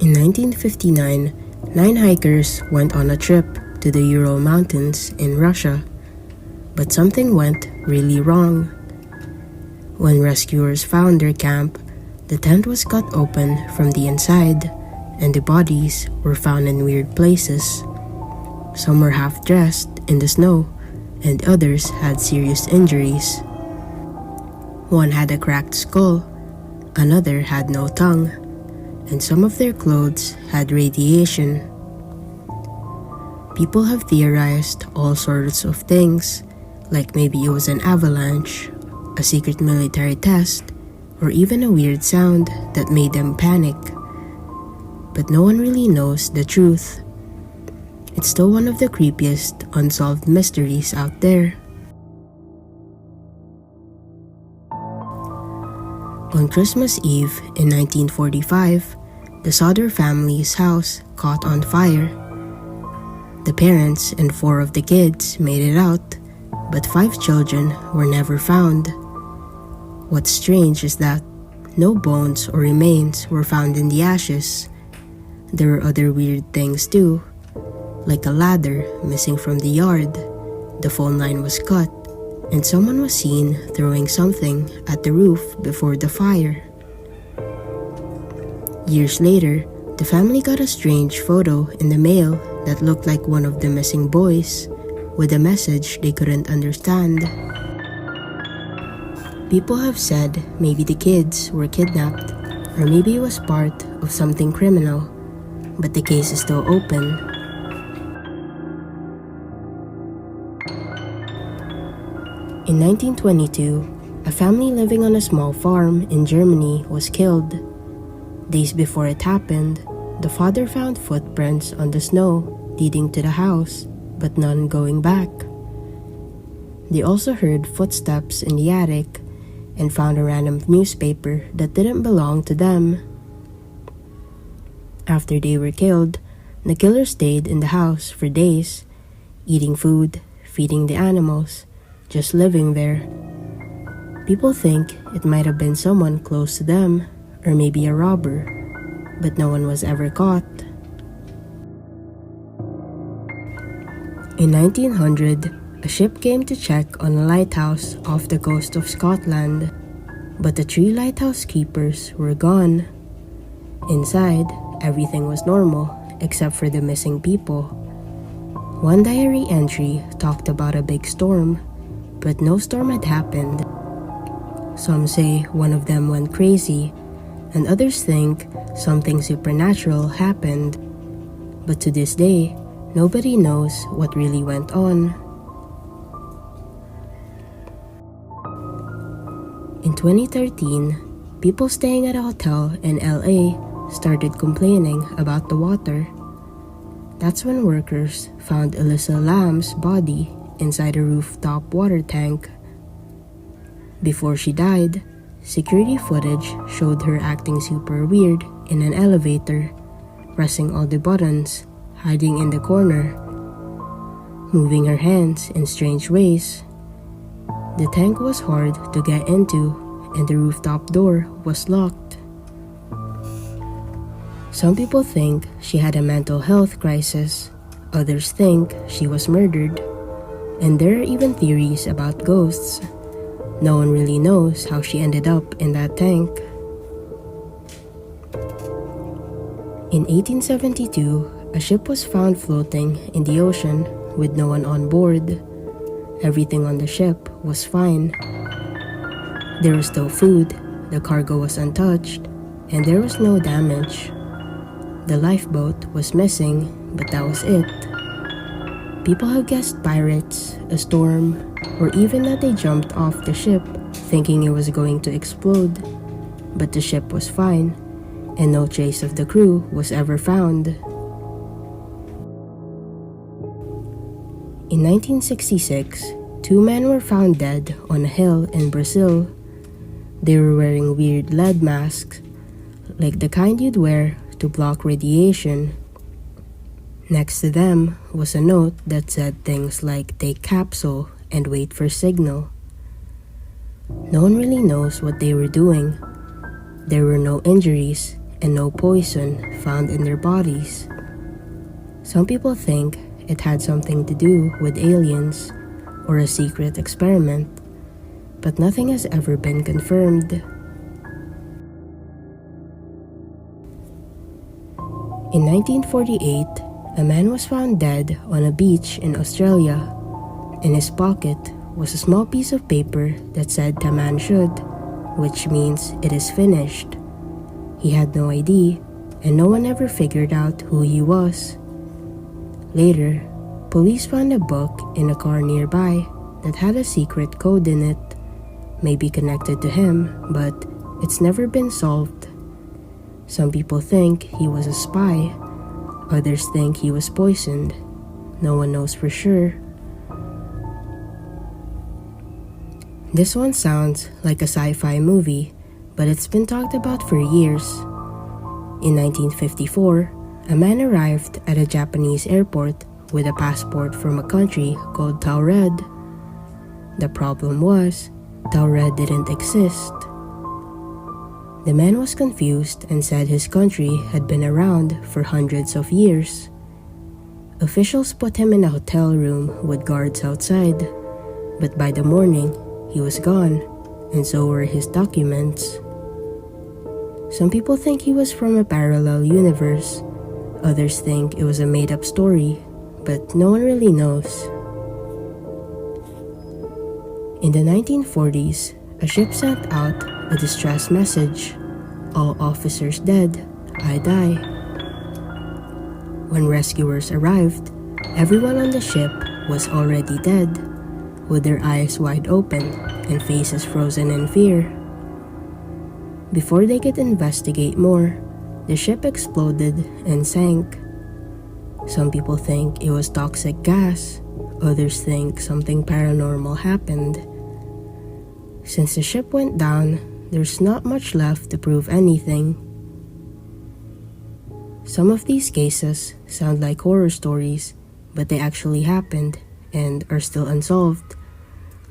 In 1959, 9 hikers went on a trip to the Ural Mountains in Russia, but something went really wrong. When rescuers found their camp, the tent was cut open from the inside, and the bodies were found in weird places. Some were half-dressed in the snow, and others had serious injuries. One had a cracked skull, another had no tongue, and some of their clothes had radiation. People have theorized all sorts of things, like maybe it was an avalanche, a secret military test, or even a weird sound that made them panic. But no one really knows the truth. It's still one of the creepiest unsolved mysteries out there. On Christmas Eve in 1945, the Sodder family's house caught on fire. The parents and 4 of the kids made it out, but 5 children were never found. What's strange is that no bones or remains were found in the ashes. There were other weird things too, like a ladder missing from the yard, the phone line was cut, and someone was seen throwing something at the roof before the fire. Years later, the family got a strange photo in the mail that looked like one of the missing boys, with a message they couldn't understand. People have said maybe the kids were kidnapped, or maybe it was part of something criminal, but the case is still open. In 1922, a family living on a small farm in Germany was killed. Days before it happened, the father found footprints on the snow leading to the house, but none going back. They also heard footsteps in the attic and found a random newspaper that didn't belong to them. After they were killed, the killer stayed in the house for days, eating food, feeding the animals, just living there. People think it might have been someone close to them, or maybe a robber, but no one was ever caught. In 1900, a ship came to check on a lighthouse off the coast of Scotland, but the 3 lighthouse keepers were gone. Inside, everything was normal except for the missing people. One diary entry talked about a big storm, but no storm had happened. Some say one of them went crazy, and others think something supernatural happened. But to this day, nobody knows what really went on. In 2013, people staying at a hotel in LA started complaining about the water. That's when workers found Alyssa Lamb's body inside a rooftop water tank. Before she died, security footage showed her acting super weird in an elevator, pressing all the buttons, hiding in the corner, moving her hands in strange ways. The tank was hard to get into, and the rooftop door was locked. Some people think she had a mental health crisis, others think she was murdered, and there are even theories about ghosts. No one really knows how she ended up in that tank. In 1872, a ship was found floating in the ocean with no one on board. Everything on the ship was fine. There was still food, the cargo was untouched, and there was no damage. The lifeboat was missing, but that was it. People have guessed pirates, a storm, or even that they jumped off the ship thinking it was going to explode. But the ship was fine, and no trace of the crew was ever found. In 1966, 2 men were found dead on a hill in Brazil. They were wearing weird lead masks, like the kind you'd wear to block radiation. Next to them was a note that said things like "take capsule and wait for signal." No one really knows what they were doing. There were no injuries, and no poison found in their bodies. Some people think it had something to do with aliens or a secret experiment, but nothing has ever been confirmed. In 1948, a man was found dead on a beach in Australia. In his pocket was a small piece of paper that said "Taman should," which means it is finished. He had no ID, and no one ever figured out who he was. Later, police found a book in a car nearby that had a secret code in it, maybe connected to him, but it's never been solved. Some people think he was a spy, others think he was poisoned. No one knows for sure. This one sounds like a sci-fi movie, but it's been talked about for years. In 1954, a man arrived at a Japanese airport with a passport from a country called Taured. The problem was, Taured didn't exist. The man was confused and said his country had been around for hundreds of years. Officials put him in a hotel room with guards outside, but by the morning, he was gone, and so were his documents. Some people think he was from a parallel universe. Others think it was a made-up story, but no one really knows. In the 1940s, a ship sent out a distress message: "All officers dead, I die." When rescuers arrived, everyone on the ship was already dead, with their eyes wide open and faces frozen in fear. Before they could investigate more, the ship exploded and sank. Some people think it was toxic gas, others think something paranormal happened. Since the ship went down, there's not much left to prove anything. Some of these cases sound like horror stories, but they actually happened and are still unsolved.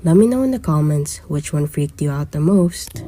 Let me know in the comments which one freaked you out the most.